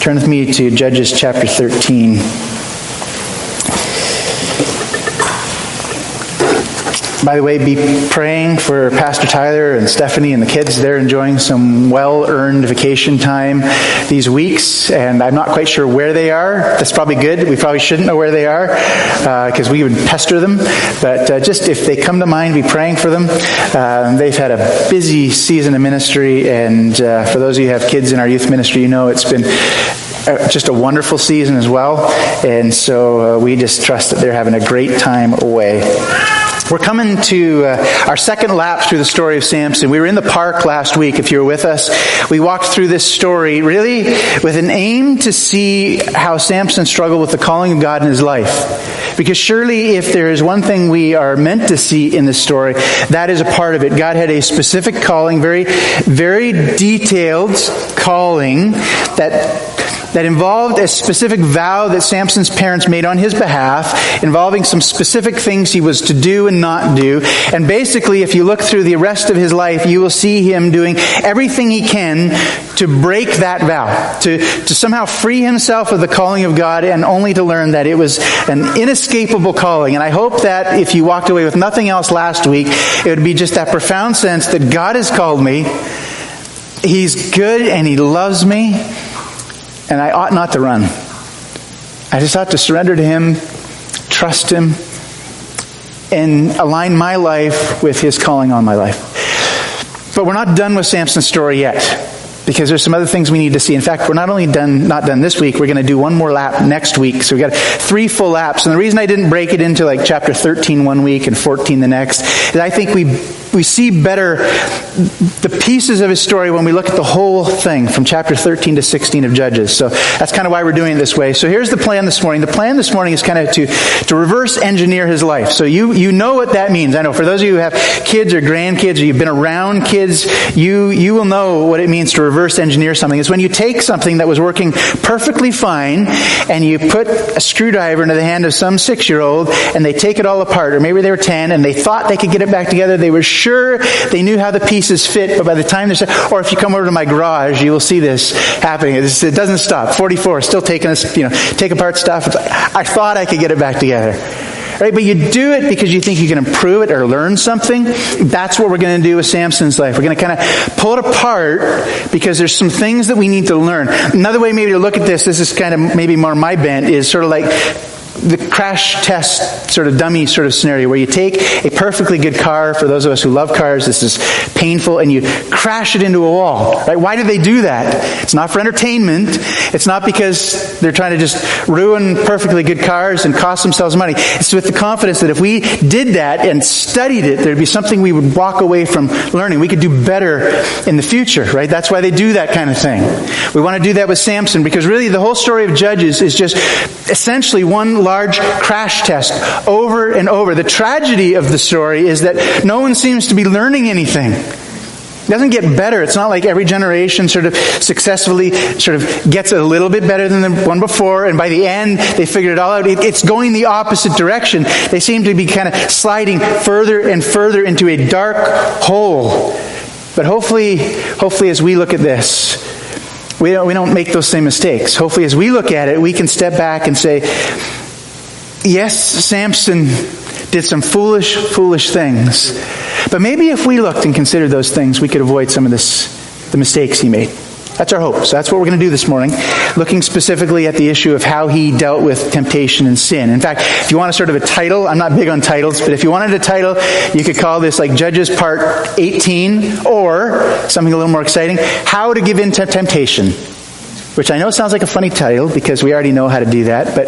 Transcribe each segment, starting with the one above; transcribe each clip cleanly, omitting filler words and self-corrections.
Turn with me to Judges chapter 13. By the way, be praying for Pastor Tyler and Stephanie and the kids. They're enjoying some well-earned vacation time these weeks, and I'm not quite sure where they are. That's probably good. We probably shouldn't know where they are because we would pester them. But just if they come to mind, be praying for them. They've had a busy season of ministry, and for those of you who have kids in our youth ministry, you know it's been just a wonderful season as well. And so we just trust that they're having a great time away. We're coming to our second lap through the story of Samson. We were in the park last week, if you were with us. We walked through this story really with an aim to see how Samson struggled with the calling of God in his life. Because surely if there is one thing we are meant to see in this story, that is a part of it. God had a specific calling, very, very detailed calling that involved a specific vow that Samson's parents made on his behalf, involving some specific things he was to do and not do. And basically, if you look through the rest of his life, you will see him doing everything he can to break that vow, to somehow free himself of the calling of God, and only to learn that it was an inescapable calling. And I hope that if you walked away with nothing else last week, it would be just that profound sense that God has called me, He's good, and He loves me, and I ought not to run. I just ought to surrender to Him, trust Him, and align my life with His calling on my life. But we're not done with Samson's story yet, because there's some other things we need to see. In fact, we're not done this week, we're going to do one more lap next week. So we got 3 full laps. And the reason I didn't break it into like chapter 13 one week and 14 the next is I think we see better the pieces of his story when we look at the whole thing from chapter 13 to 16 of Judges. So that's kind of why we're doing it this way. So here's the plan this morning. The plan this morning is kind of to reverse engineer his life. So you know what that means. I know for those of you who have kids or grandkids, or you've been around kids, you will know what it means to reverse engineer something. It's when you take something that was working perfectly fine and you put a screwdriver into the hand of some 6-year-old and they take it all apart, or maybe they were 10 and they thought they could get it back together. They were sure they knew how the pieces fit, but by the time or if you come over to my garage, you will see this happening. It doesn't stop. 44, still taking us, take apart stuff. It's like, I thought I could get it back together. Right? But you do it because you think you can improve it or learn something. That's what we're going to do with Samson's life. We're going to kind of pull it apart because there's some things that we need to learn. Another way maybe to look at this is kind of maybe more my bent, is sort of like the crash test sort of dummy sort of scenario where you take a perfectly good car, for those of us who love cars, this is painful, and you crash it into a wall. Right? Why do they do that? It's not for entertainment. It's not because they're trying to just ruin perfectly good cars and cost themselves money. It's with the confidence that if we did that and studied it, there'd be something we would walk away from learning. We could do better in the future, right? That's why they do that kind of thing. We want to do that with Samson because really the whole story of Judges is just essentially one large crash test over and over. The tragedy of the story is that no one seems to be learning anything. It doesn't get better. It's not like every generation sort of successfully sort of gets a little bit better than the one before, and by the end they figured it all out. It's going the opposite direction. They seem to be kind of sliding further and further into a dark hole. But hopefully as we look at this, we don't make those same mistakes. Hopefully as we look at it, we can step back and say, yes, Samson did some foolish things. But maybe if we looked and considered those things, we could avoid some of the mistakes he made. That's our hope. So that's what we're going to do this morning, looking specifically at the issue of how he dealt with temptation and sin. In fact, if you want a sort of a title, I'm not big on titles, but if you wanted a title, you could call this like Judges Part 18, or something a little more exciting, How to Give In to Temptation. Which I know sounds like a funny title because we already know how to do that, but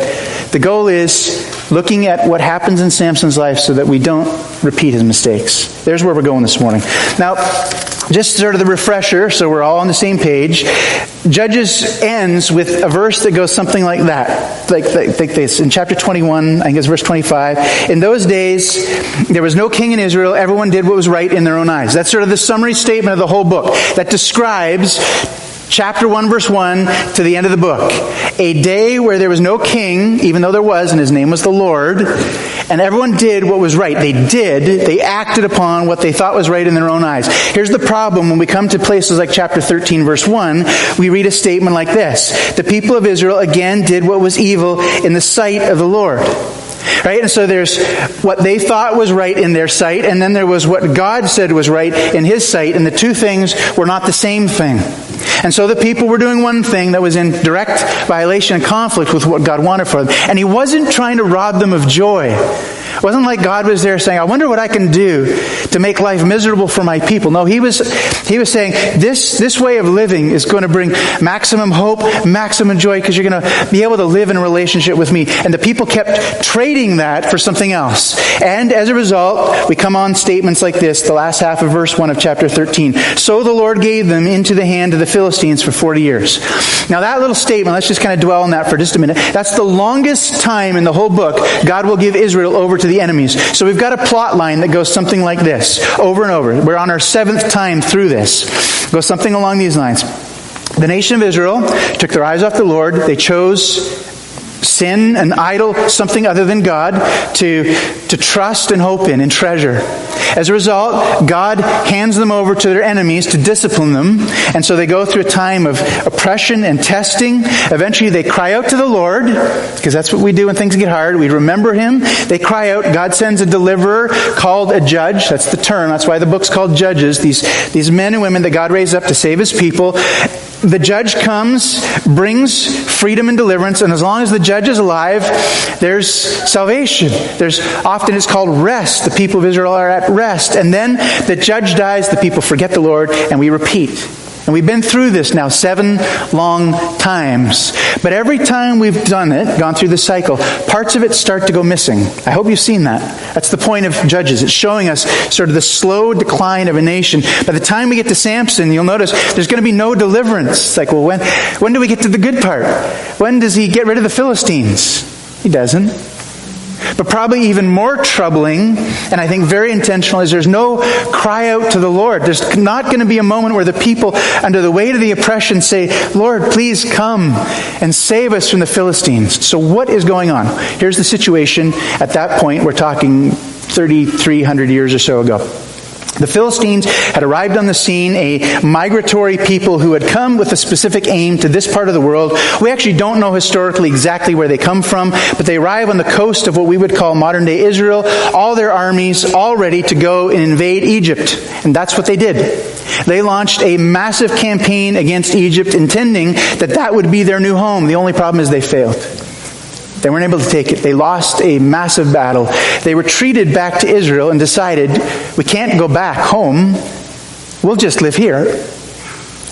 the goal is looking at what happens in Samson's life so that we don't repeat his mistakes. There's where we're going this morning. Now, just sort of the refresher, so we're all on the same page. Judges ends with a verse that goes something like that. Like this. In chapter 21, I think it's verse 25. In those days, there was no king in Israel. Everyone did what was right in their own eyes. That's sort of the summary statement of the whole book. That describes chapter 1, verse 1 to the end of the book. A day where there was no king, even though there was, and his name was the Lord. And everyone did what was right. They acted upon what they thought was right in their own eyes. Here's the problem. When we come to places like chapter 13, verse 1, we read a statement like this. The people of Israel again did what was evil in the sight of the Lord. Right? And so there's what they thought was right in their sight, and then there was what God said was right in His sight, and the two things were not the same thing. And so the people were doing one thing that was in direct violation and conflict with what God wanted for them. And He wasn't trying to rob them of joy. It wasn't like God was there saying, I wonder what I can do to make life miserable for my people. No, He was saying, this way of living is going to bring maximum hope, maximum joy, because you're going to be able to live in a relationship with me. And the people kept trading that for something else. And as a result, we come on statements like this, the last half of verse 1 of chapter 13. So the Lord gave them into the hand of the Philistines for 40 years. Now that little statement, let's just kind of dwell on that for just a minute. That's the longest time in the whole book God will give Israel over to the enemies. So we've got a plot line that goes something like this, over and over. We're on our 7th time through this. It goes something along these lines. The nation of Israel took their eyes off the Lord. They chose sin, an idol, something other than God, to trust and hope in and treasure. As a result, God hands them over to their enemies to discipline them. And so they go through a time of oppression and testing. Eventually they cry out to the Lord, because that's what we do when things get hard. We remember Him. They cry out. God sends a deliverer called a judge. That's the term. That's why the book's called Judges. These men and women that God raised up to save His people. The judge comes, brings freedom and deliverance, and as long as the judge is alive, there's salvation. There's often it's called rest. The people of Israel are at rest. And then the judge dies, the people forget the Lord, and we repeat. And we've been through this now 7 long times. But every time we've done it, gone through the cycle, parts of it start to go missing. I hope you've seen that. That's the point of Judges. It's showing us sort of the slow decline of a nation. By the time we get to Samson, you'll notice there's going to be no deliverance. It's like, well, when do we get to the good part? When does he get rid of the Philistines? He doesn't. But probably even more troubling, and I think very intentional, is there's no cry out to the Lord. There's not going to be a moment where the people, under the weight of the oppression, say, Lord, please come and save us from the Philistines. So what is going on? Here's the situation at that point. We're talking 3,300 years or so ago. The Philistines had arrived on the scene, a migratory people who had come with a specific aim to this part of the world. We actually don't know historically exactly where they come from, but they arrive on the coast of what we would call modern-day Israel, all their armies all ready to go and invade Egypt. And that's what they did. They launched a massive campaign against Egypt, intending that would be their new home. The only problem is they failed. They weren't able to take it. They lost a massive battle. They retreated back to Israel and decided, we can't go back home. We'll just live here.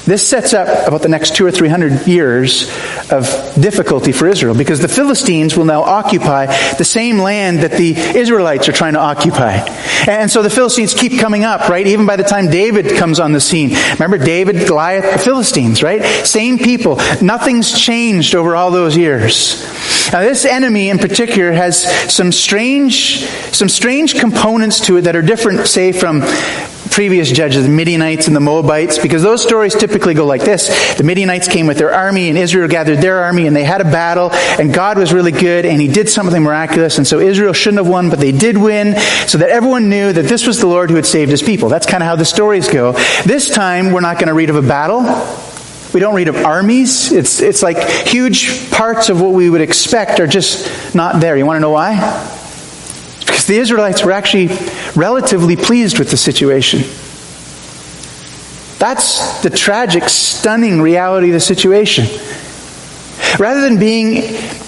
This sets up about the next 200 or 300 years of difficulty for Israel, because the Philistines will now occupy the same land that the Israelites are trying to occupy. And so the Philistines keep coming up, right? Even by the time David comes on the scene. Remember David, Goliath, the Philistines, right? Same people. Nothing's changed over all those years. Now this enemy in particular has some strange components to it that are different, say, from previous judges, the Midianites and the Moabites, because those stories typically go like this. The Midianites came with their army, and Israel gathered their army, and they had a battle, and God was really good, and He did something miraculous, and so Israel shouldn't have won, but they did win, so that everyone knew that this was the Lord who had saved His people. That's kind of how the stories go. This time, we're not going to read of a battle. We don't read of armies. It's like huge parts of what we would expect are just not there. You want to know why? Because the Israelites were actually relatively pleased with the situation. That's the tragic, stunning reality of the situation. Rather than being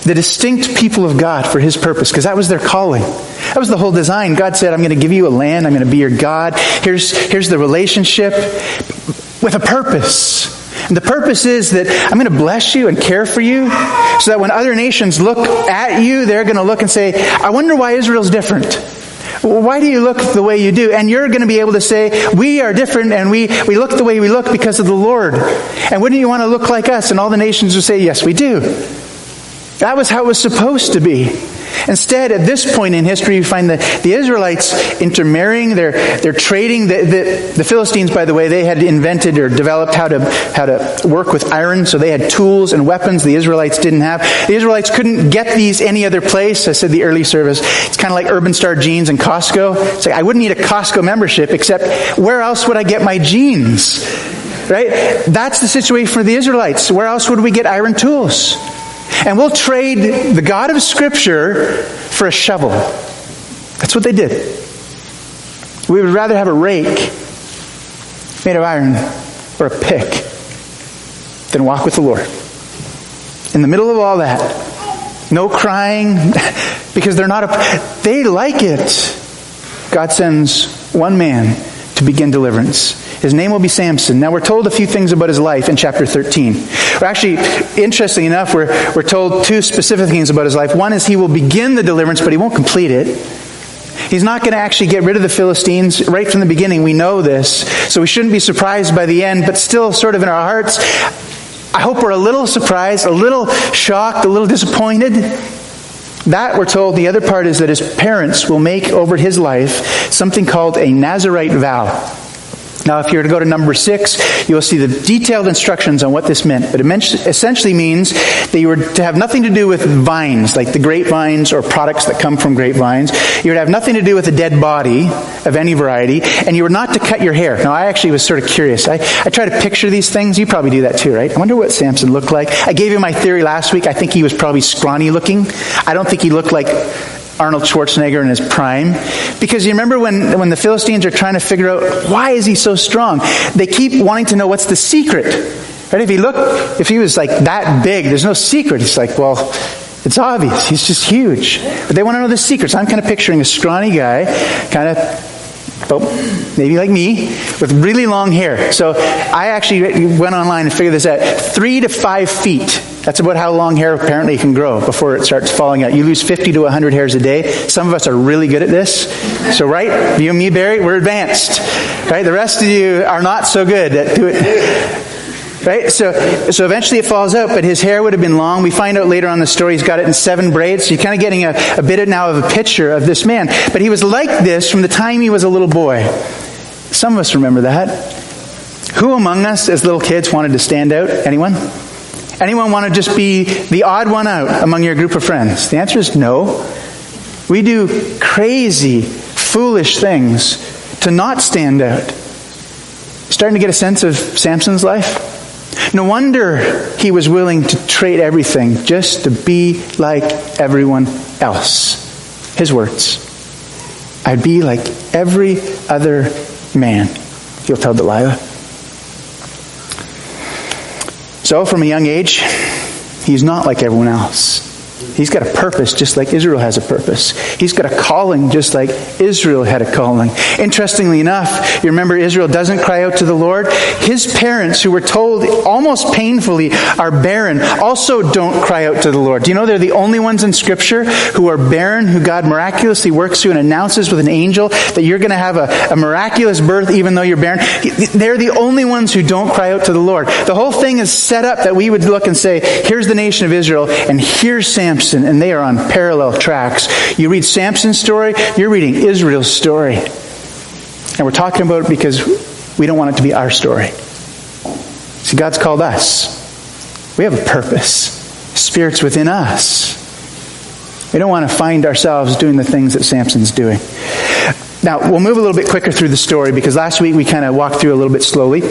the distinct people of God for His purpose, because that was their calling. That was the whole design. God said, I'm going to give you a land. I'm going to be your God. Here's the relationship with a purpose. And the purpose is that I'm going to bless you and care for you so that when other nations look at you, they're going to look and say, I wonder why Israel's different. Why do you look the way you do? And you're going to be able to say, we are different and we look the way we look because of the Lord. And wouldn't you want to look like us? And all the nations will say, yes, we do. That was how it was supposed to be. Instead, at this point in history, you find the Israelites intermarrying. They're trading. The Philistines, by the way, they had invented or developed how to work with iron, so they had tools and weapons the Israelites didn't have. The Israelites couldn't get these any other place. I said the early service, it's kind of like Urban Star Jeans and Costco. It's like, I wouldn't need a Costco membership, except where else would I get my jeans? Right? That's the situation for the Israelites. Where else would we get iron tools? And we'll trade the God of Scripture for a shovel. That's what they did. We would rather have a rake made of iron or a pick than walk with the Lord. In the middle of all that, no crying, because they like it. God sends one man to begin deliverance. His name will be Samson. Now we're told a few things about his life in chapter 13. We're actually, interestingly enough, we're told two specific things about his life. One is he will begin the deliverance, but he won't complete it. He's not going to actually get rid of the Philistines. Right from the beginning, we know this. So we shouldn't be surprised by the end, but still sort of in our hearts, I hope we're a little surprised, a little shocked, a little disappointed. That, we're told, the other part is that his parents will make over his life something called a Nazirite vow. Now, if you were to go to number 6, you will see the detailed instructions on what this meant. But it essentially means that you were to have nothing to do with vines, like the grapevines or products that come from grapevines. You would have nothing to do with a dead body of any variety. And you were not to cut your hair. Now, I actually was sort of curious. I try to picture these things. You probably do that too, right? I wonder what Samson looked like. I gave you my theory last week. I think he was probably scrawny looking. I don't think he looked like Arnold Schwarzenegger in his prime. Because you remember when the Philistines are trying to figure out, why is he so strong? They keep wanting to know what's the secret. Right? If he was like that big, there's no secret. It's like, well, it's obvious. He's just huge. But they want to know the secrets. I'm kind of picturing a scrawny guy, kind of, well, maybe like me, with really long hair. So I actually went online and figured this out. 3 to 5 feet. That's about how long hair apparently can grow before it starts falling out. You lose 50 to 100 hairs a day. Some of us are really good at this. So, right? You and me, Barry, we're advanced. Right? The rest of you are not so good at doing it. Right? So eventually it falls out, but his hair would have been long. We find out later on in the story he's got it in 7 braids. So you're kind of getting a bit now of a picture of this man. But he was like this from the time he was a little boy. Some of us remember that. Who among us as little kids wanted to stand out? Anyone? Anyone want to just be the odd one out among your group of friends? The answer is no. We do crazy, foolish things to not stand out. Starting to get a sense of Samson's life? No wonder he was willing to trade everything just to be like everyone else. His words. I'd be like every other man, he'll tell Delilah. So, from a young age, he's not like everyone else. He's got a purpose just like Israel has a purpose. He's got a calling just like Israel had a calling. Interestingly enough, you remember Israel doesn't cry out to the Lord. His parents, who were told almost painfully are barren, also don't cry out to the Lord. Do you know they're the only ones in Scripture who are barren, who God miraculously works through and announces with an angel that you're going to have a miraculous birth even though you're barren? They're the only ones who don't cry out to the Lord. The whole thing is set up that we would look and say, here's the nation of Israel and here's Samson. And they are on parallel tracks. You read Samson's story, you're reading Israel's story. And we're talking about it because we don't want it to be our story. See, God's called us. We have a purpose. Spirit's within us. We don't want to find ourselves doing the things that Samson's doing. Now, we'll move a little bit quicker through the story because last week we kind of walked through a little bit slowly.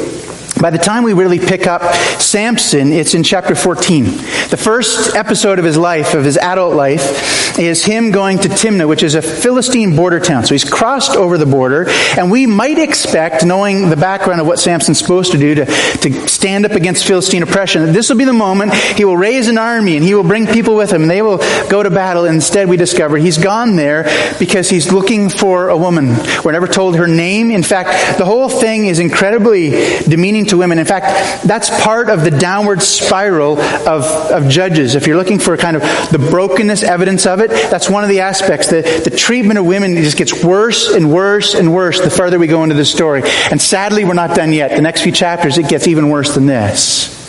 By the time we really pick up Samson, it's in chapter 14. The first episode of his life, of his adult life, is him going to Timnah, which is a Philistine border town. So he's crossed over the border, and we might expect, knowing the background of what Samson's supposed to do to stand up against Philistine oppression, that this will be the moment he will raise an army and he will bring people with him and they will go to battle. Instead, we discover he's gone there because he's looking for a woman. We're never told her name. In fact, the whole thing is incredibly demeaning to women. In fact, that's part of the downward spiral of Judges. If you're looking for kind of the brokenness evidence of it, that's one of the aspects. The treatment of women just gets worse and worse and worse the further we go into the story. And sadly, we're not done yet. The next few chapters, it gets even worse than this.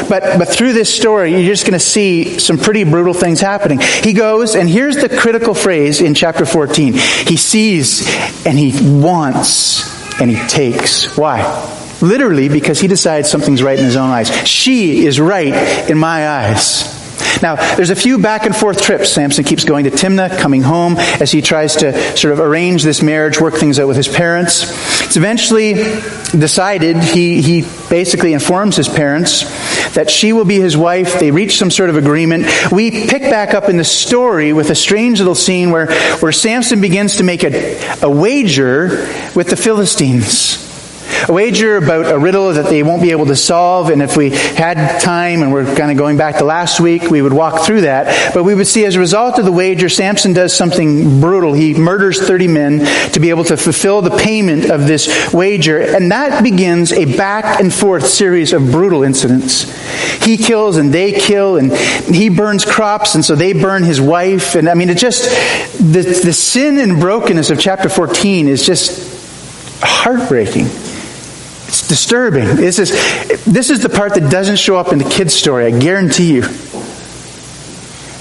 But through this story, you're just going to see some pretty brutal things happening. He goes, and here's the critical phrase in chapter 14. He sees, and he wants, and he takes. Why? Literally, because he decides something's right in his own eyes. She is right in my eyes. Now, there's a few back and forth trips. Samson keeps going to Timnah, coming home as he tries to sort of arrange this marriage, work things out with his parents. It's eventually decided, he basically informs his parents that she will be his wife. They reach some sort of agreement. We pick back up in the story with a strange little scene where Samson begins to make a wager with the Philistines. A wager about a riddle that they won't be able to solve, and if we had time, and we're kind of going back to last week, we would walk through that. But we would see as a result of the wager, Samson does something brutal. He murders 30 men to be able to fulfill the payment of this wager, and that begins a back and forth series of brutal incidents. He kills and they kill, and he burns crops, and so they burn his wife. And I mean, it just, the sin and brokenness of chapter 14 is just heartbreaking. It's disturbing. This is the part that doesn't show up in the kids' story, I guarantee you.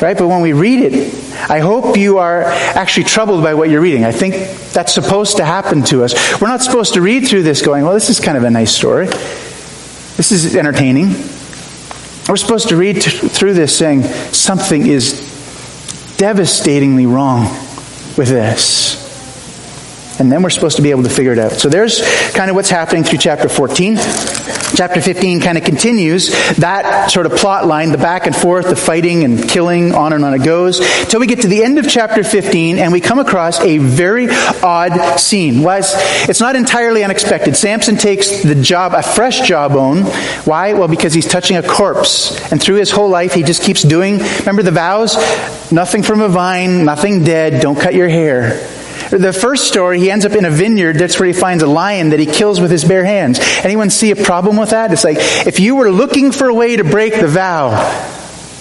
Right? But when we read it, I hope you are actually troubled by what you're reading. I think that's supposed to happen to us. We're not supposed to read through this going, well, this is kind of a nice story. This is entertaining. We're supposed to read through this saying, something is devastatingly wrong with this. And then we're supposed to be able to figure it out. So there's kind of what's happening through chapter 14. Chapter 15 kind of continues that sort of plot line, the back and forth, the fighting and killing, on and on it goes, till we get to the end of chapter 15, and we come across a very odd scene. It's not entirely unexpected. Samson takes a fresh jawbone. Why? Well, because he's touching a corpse. And through his whole life, he just keeps doing, remember the vows? Nothing from a vine, nothing dead, don't cut your hair. The first story, he ends up in a vineyard. That's where he finds a lion that he kills with his bare hands. Anyone see a problem with that? It's like, if you were looking for a way to break the vow,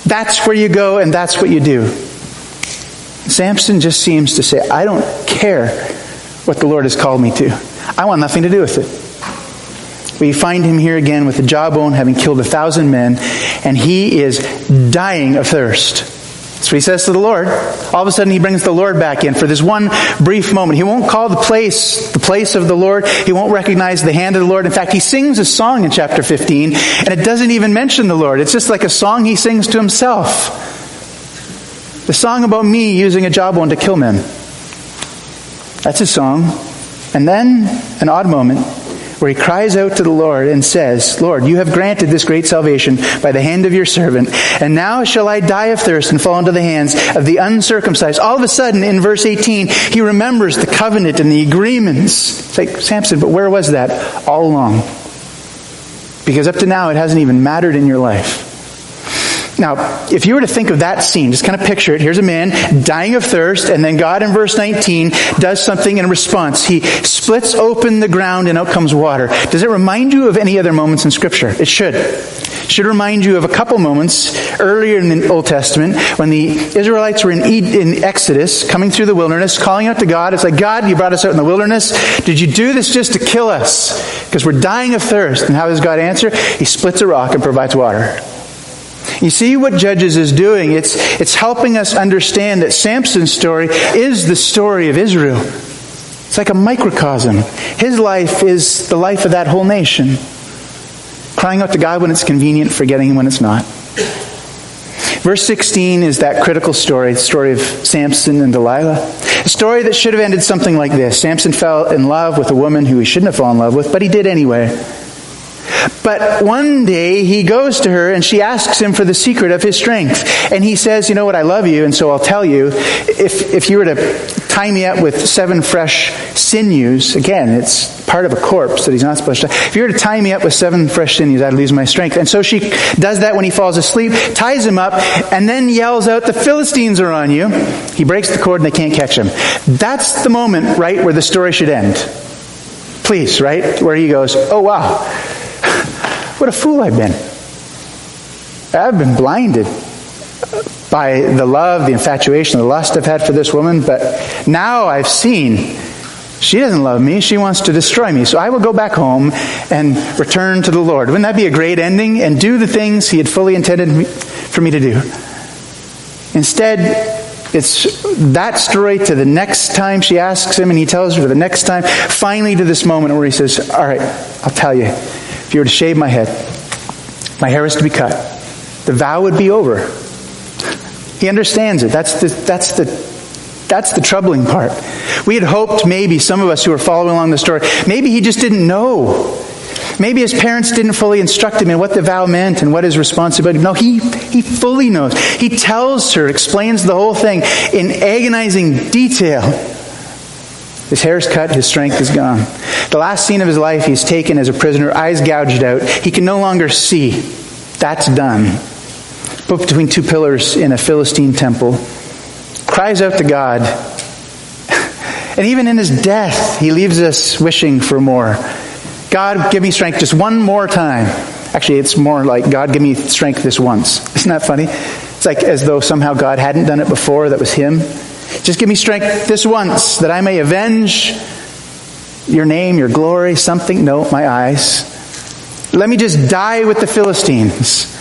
that's where you go and that's what you do. Samson just seems to say, I don't care what the Lord has called me to. I want nothing to do with it. We find him here again with the jawbone, having killed 1,000 men, and he is dying of thirst. That's what he says to the Lord. All of a sudden he brings the Lord back in for this one brief moment. He won't call the place of the Lord. He won't recognize the hand of the Lord. In fact, he sings a song in chapter 15, and it doesn't even mention the Lord. It's just like a song he sings to himself. The song about me using a jawbone to kill men. That's his song. And then an odd moment where he cries out to the Lord and says, Lord, you have granted this great salvation by the hand of your servant, and now shall I die of thirst and fall into the hands of the uncircumcised. All of a sudden, in verse 18, he remembers the covenant and the agreements. It's like, Samson, but where was that all along? Because up to now, it hasn't even mattered in your life. Now, if you were to think of that scene, just kind of picture it. Here's a man dying of thirst, and then God in verse 19 does something in response. He splits open the ground and out comes water. Does it remind you of any other moments in Scripture? It should. It should remind you of a couple moments earlier in the Old Testament when the Israelites were in Exodus, coming through the wilderness, calling out to God. It's like, God, you brought us out in the wilderness. Did you do this just to kill us? Because we're dying of thirst. And how does God answer? He splits a rock and provides water. You see what Judges is doing? It's helping us understand that Samson's story is the story of Israel. It's like a microcosm. His life is the life of that whole nation. Crying out to God when it's convenient, forgetting when it's not. Verse 16 is that critical story, the story of Samson and Delilah. A story that should have ended something like this. Samson fell in love with a woman who he shouldn't have fallen in love with, but he did anyway. But one day he goes to her and she asks him for the secret of his strength. And he says, you know what, I love you, and so I'll tell you. If you were to tie me up with 7 fresh sinews, again, it's part of a corpse that he's not supposed to. If you were to tie me up with 7 fresh sinews, I'd lose my strength. And so she does that when he falls asleep, ties him up, and then yells out, the Philistines are on you. He breaks the cord and they can't catch him. That's the moment, right, where the story should end. Please, right? Where he goes, oh wow, what a fool I've been. I've been blinded by the love, the infatuation, the lust I've had for this woman, but now I've seen She doesn't love me. She wants to destroy me. So I will go back home and return to the Lord. Wouldn't that be a great ending? And do the things he had fully intended for me to do. Instead, it's that story to the next time she asks him and he tells her, to the next time, finally to this moment where he says, all right, I'll tell you. If you were to shave my head, my hair was to be cut, the vow would be over. He understands it. That's the troubling part. We had hoped maybe some of us who were following along the story, maybe he just didn't know. Maybe his parents didn't fully instruct him in what the vow meant and what his responsibility. No, he fully knows. He tells her, explains the whole thing in agonizing detail. His hair is cut, his strength is gone. The last scene of his life, he's taken as a prisoner, eyes gouged out. He can no longer see. That's done. Put between two pillars in a Philistine temple. Cries out to God. And even in his death, he leaves us wishing for more. God, give me strength just one more time. Actually, it's more like, God, give me strength this once. Isn't that funny? It's like as though somehow God hadn't done it before, that was him. Just give me strength this once, that I may avenge your name, your glory, something. No, my eyes. Let me just die with the Philistines.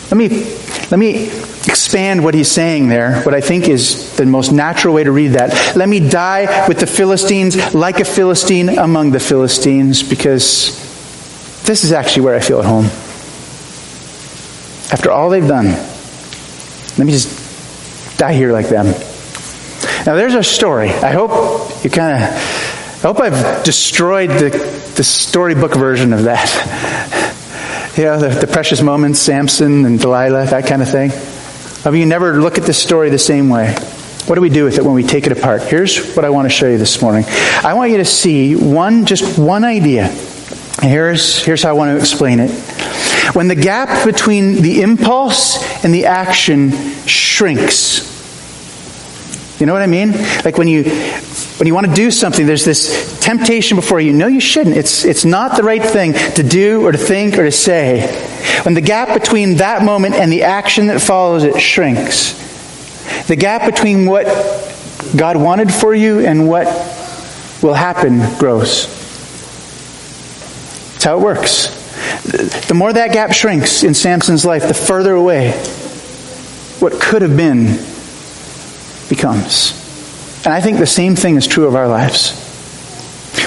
Let me expand what he's saying there, what I think is the most natural way to read that. Let me die with the Philistines like a Philistine among the Philistines, because this is actually where I feel at home. After all they've done, let me just die here like them. Now there's our story. I hope I've destroyed the storybook version of that. You know, the precious moments, Samson and Delilah, that kind of thing. I mean, you never look at this story the same way. What do we do with it when we take it apart? Here's what I want to show you this morning. I want you to see just one idea. And here's how I want to explain it. When the gap between the impulse and the action shrinks. You know what I mean? Like when you want to do something, there's this temptation before you. No, you shouldn't. It's not the right thing to do or to think or to say. When the gap between that moment and the action that follows it shrinks. The gap between what God wanted for you and what will happen grows. That's how it works. The more that gap shrinks in Samson's life, the further away what could have been becomes. And I think the same thing is true of our lives.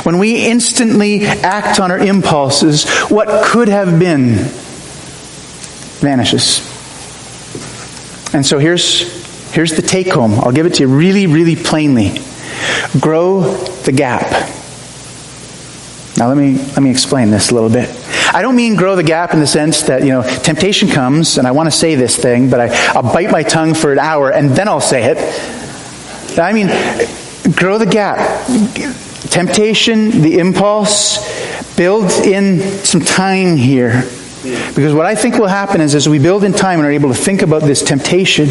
When we instantly act on our impulses, what could have been vanishes. And so here's the take home. I'll give it to you really, really plainly. Grow the gap. Now let me explain this a little bit. I don't mean grow the gap in the sense that, temptation comes and I want to say this thing, but I'll bite my tongue for an hour and then I'll say it. I mean, grow the gap. Temptation, the impulse, build in some time here. Because what I think will happen is as we build in time and are able to think about this temptation,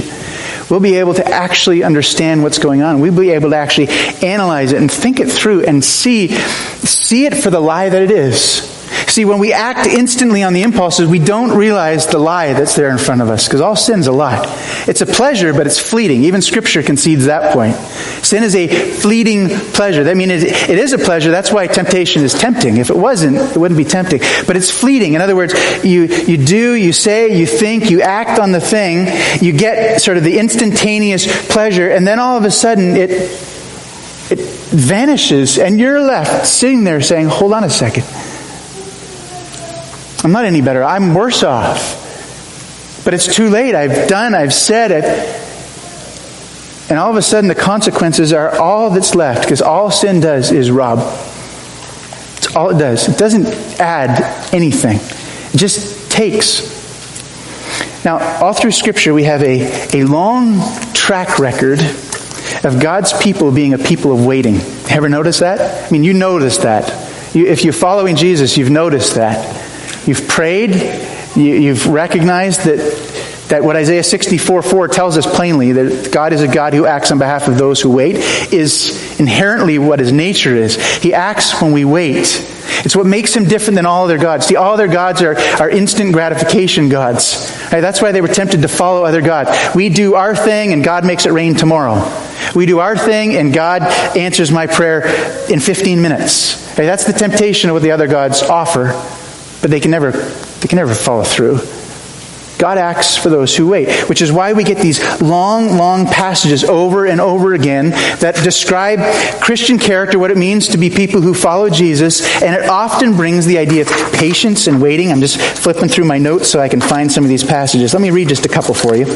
we'll be able to actually understand what's going on. We'll be able to actually analyze it and think it through and see it for the lie that it is. See, when we act instantly on the impulses, we don't realize the lie that's there in front of us, because all sin's a lie. It's a pleasure, but it's fleeting. Even Scripture concedes that point. Sin is a fleeting pleasure. I mean, it is a pleasure. That's why temptation is tempting. If it wasn't, it wouldn't be tempting. But it's fleeting. In other words, you do, you say, you think, you act on the thing, you get sort of the instantaneous pleasure, and then all of a sudden it vanishes, and you're left sitting there saying, hold on a second. I'm not any better. I'm worse off. But it's too late. I've said it. And all of a sudden the consequences are all that's left, because all sin does is rob. It's all it does. It doesn't add anything. It just takes. Now, all through Scripture we have a long track record of God's people being a people of waiting. Ever notice that? I mean, you notice that. If you're following Jesus, you've noticed that. You've prayed, you've recognized that what Isaiah 64:4 tells us plainly, that God is a God who acts on behalf of those who wait, is inherently what his nature is. He acts when we wait. It's what makes him different than all other gods. See, all other gods are instant gratification gods. Right? That's why they were tempted to follow other gods. We do our thing and God makes it rain tomorrow. We do our thing and God answers my prayer in 15 minutes. Right? That's the temptation of what the other gods offer, but they can never follow through. God acts for those who wait, which is why we get these long, long passages over and over again that describe Christian character, what it means to be people who follow Jesus, and it often brings the idea of patience and waiting. I'm just flipping through my notes so I can find some of these passages. Let me read just a couple for you.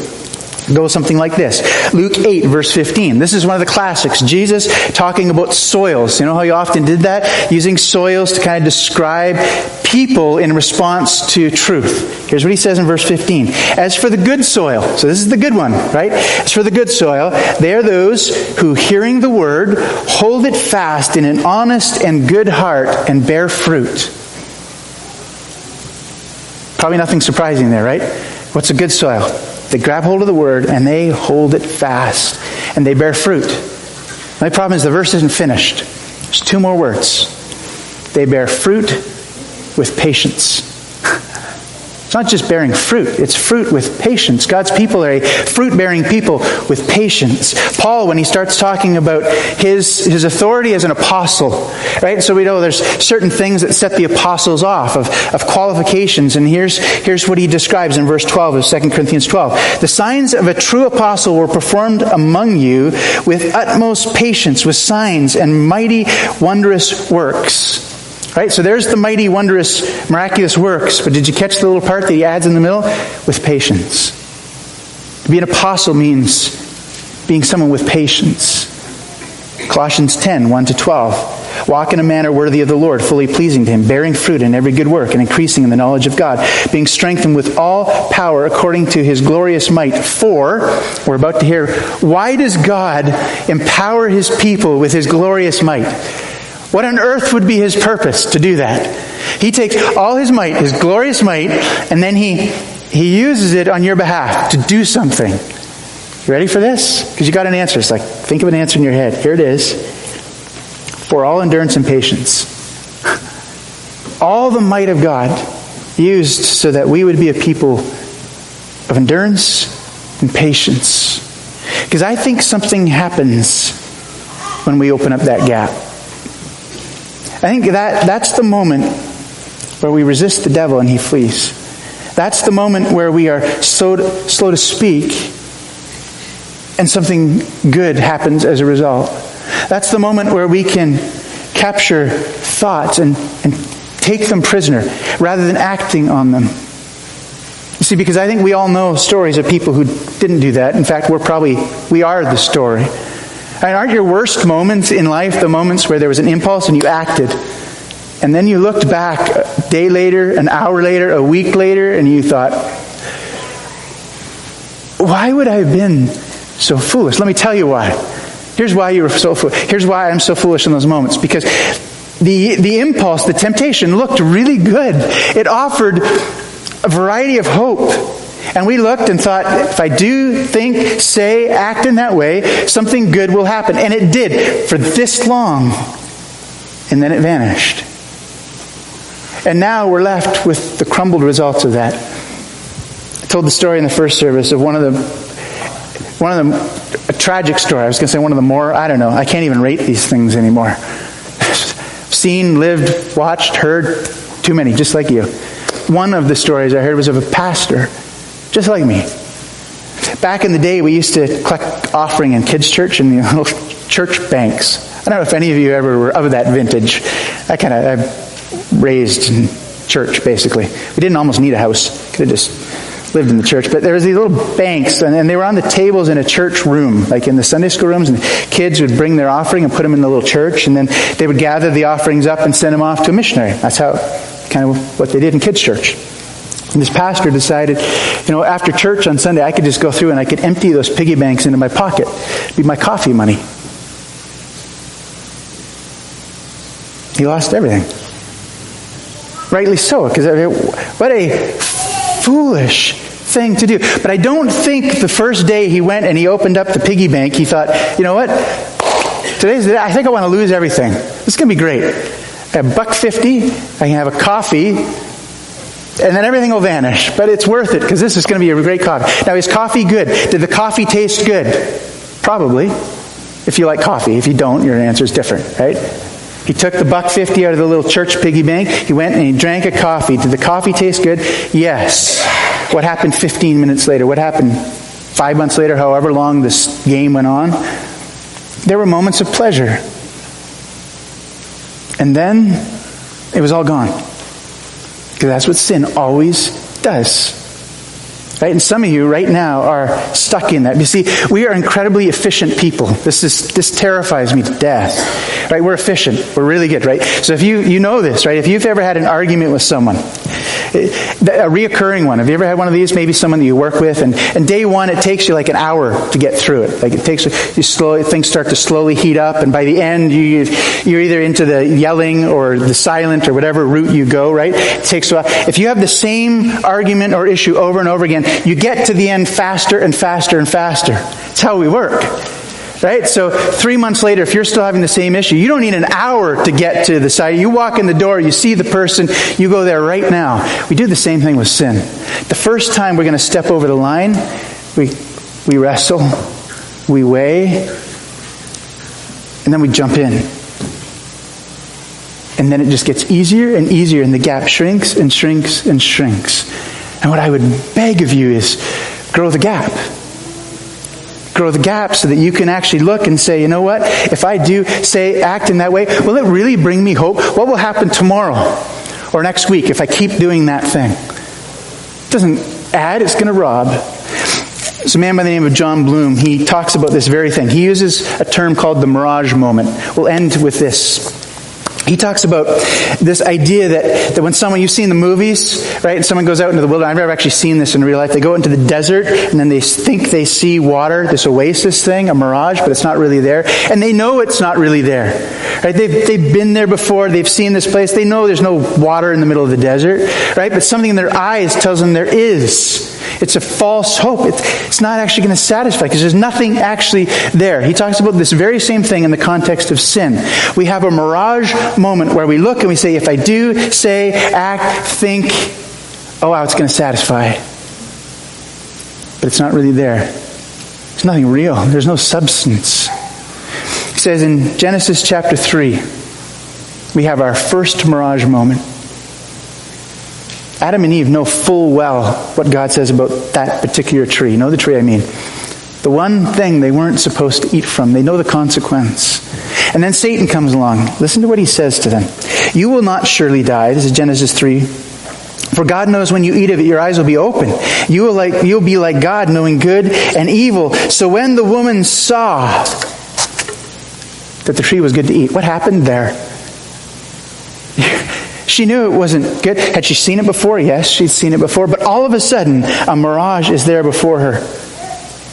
It goes something like this. Luke 8, verse 15. This is one of the classics. Jesus talking about soils. You know how he often did that? Using soils to kind of describe people in response to truth. Here's what he says in verse 15. As for the good soil, so this is the good one, right? As for the good soil, they are those who, hearing the word, hold it fast in an honest and good heart and bear fruit. Probably nothing surprising there, right? What's a good soil? They grab hold of the word and they hold it fast and they bear fruit. My problem is the verse isn't finished. There's two more words. They bear fruit with patience. It's not just bearing fruit. It's fruit with patience. God's people are a fruit-bearing people with patience. Paul, when he starts talking about his authority as an apostle, right? So we know there's certain things that set the apostles off of qualifications. And here's what he describes in verse 12 of 2 Corinthians 12. The signs of a true apostle were performed among you with utmost patience, with signs and mighty, wondrous works. Right? So there's the mighty, wondrous, miraculous works. But did you catch the little part that he adds in the middle? With patience. To be an apostle means being someone with patience. Colossians 10, 1 to 12. Walk in a manner worthy of the Lord, fully pleasing to him, bearing fruit in every good work and increasing in the knowledge of God, being strengthened with all power according to his glorious might. For, we're about to hear, why does God empower his people with his glorious might? What on earth would be his purpose to do that? He takes all his might, his glorious might, and then he uses it on your behalf to do something. You ready for this? Because you got an answer. It's like, think of an answer in your head. Here it is. For all endurance and patience. All the might of God used so that we would be a people of endurance and patience. Because I think something happens when we open up that gap. I think that's the moment where we resist the devil and he flees. That's the moment where we are slow to speak and something good happens as a result. That's the moment where we can capture thoughts and take them prisoner rather than acting on them. You see, because I think we all know stories of people who didn't do that. In fact, we are the story. And aren't your worst moments in life the moments where there was an impulse and you acted, and then you looked back a day later, an hour later, a week later, and you thought, why would I have been so foolish? Let me tell you why. Here's why you were so foolish. Here's why I'm so foolish in those moments. Because the impulse, the temptation looked really good. It offered a variety of hope. And we looked and thought, if I do, think, say, act in that way, something good will happen. And it did for this long. And then it vanished. And now we're left with the crumbled results of that. I told the story in the first service of a tragic story. I was going to say one of the more, I don't know, I can't even rate these things anymore. Seen, lived, watched, heard, too many, just like you. One of the stories I heard was of a pastor, just like me. Back in the day, we used to collect offering in kids' church in the little church banks. I don't know if any of you ever were of that vintage. I raised in church, basically. We didn't almost need a house. Could have just lived in the church. But there was these little banks, and they were on the tables in a church room, like in the Sunday school rooms, and kids would bring their offering and put them in the little church, and then they would gather the offerings up and send them off to a missionary. That's how, kind of what they did in kids' church. And this pastor decided, after church on Sunday, I could just go through and I could empty those piggy banks into my pocket. It'd be my coffee money. He lost everything. Rightly so, because what a foolish thing to do. But I don't think the first day he went and he opened up the piggy bank, he thought, you know what? Today's the day. I think I want to lose everything. This is going to be great. At $1.50, I can have a coffee, and then everything will vanish. But it's worth it, because this is going to be a great coffee. Now, is coffee good? Did the coffee taste good? Probably. If you like coffee. If you don't, your answer is different, right? He took the $1.50 out of the little church piggy bank. He went and he drank a coffee. Did the coffee taste good? Yes. What happened 15 minutes later? What happened 5 months later, however long this game went on? There were moments of pleasure. And then it was all gone. Because that's what sin always does. Right? And some of you right now are stuck in that. You see, we are incredibly efficient people. This terrifies me to death. Right? We're efficient. We're really good, right? So if you know this, right? If you've ever had an argument with someone, a reoccurring one. Have you ever had one of these? Maybe someone that you work with, and day one it takes you like an hour to get through it. Like it takes things start to slowly heat up, and by the end you're either into the yelling or the silent or whatever route you go. Right? It takes a while. If you have the same argument or issue over and over again, you get to the end faster and faster and faster. It's how we work. Right? So 3 months later, if you're still having the same issue, you don't need an hour to get to the side. You walk in the door, you see the person, you go there right now. We do the same thing with sin. The first time we're going to step over the line, we wrestle, we weigh, and then we jump in. And then it just gets easier and easier, and the gap shrinks and shrinks and shrinks. And what I would beg of you is grow the gap. Grow the gap so that you can actually look and say, you know what? If I do act in that way, will it really bring me hope? What will happen tomorrow or next week if I keep doing that thing? It doesn't add, it's going to rob. There's a man by the name of John Bloom. He talks about this very thing. He uses a term called the mirage moment. We'll end with this. He talks about this idea that when someone, you've seen the movies, right? And someone goes out into the wilderness. I've never actually seen this in real life. They go into the desert and then they think they see water, this oasis thing, a mirage, but it's not really there. And they know it's not really there. Right? They've been there before. They've seen this place. They know there's no water in the middle of the desert, right? But something in their eyes tells them there is. It's a false hope. It's not actually going to satisfy because there's nothing actually there. He talks about this very same thing in the context of sin. We have a mirage moment where we look and we say, if I do, say, act, think, oh wow, it's going to satisfy. But it's not really there. There's nothing real. There's no substance. He says in Genesis chapter 3, we have our first mirage moment. Adam and Eve know full well what God says about that particular tree. You know the tree I mean. The one thing they weren't supposed to eat from. They know the consequence. And then Satan comes along. Listen to what he says to them. You will not surely die. This is Genesis 3. For God knows when you eat of it, your eyes will be open. You'll be like God, knowing good and evil. So when the woman saw that the tree was good to eat, what happened there? She knew it wasn't good. Had she seen it before? Yes, she'd seen it before. But all of a sudden, a mirage is there before her.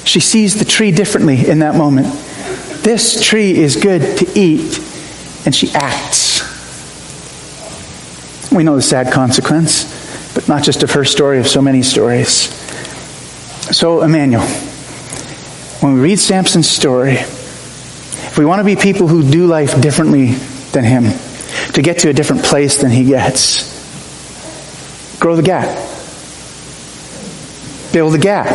She sees the tree differently in that moment. This tree is good to eat. And she acts. We know the sad consequence, but not just of her story, of so many stories. So, Emmanuel, when we read Samson's story, if we want to be people who do life differently than him, to get to a different place than he gets, grow the gap. Build the gap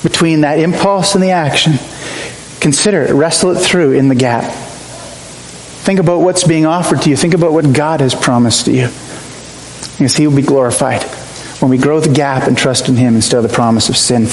between that impulse and the action. Consider it, wrestle it through in the gap. Think about what's being offered to you. Think about what God has promised to you. Because he will be glorified when we grow the gap and trust in him instead of the promise of sin.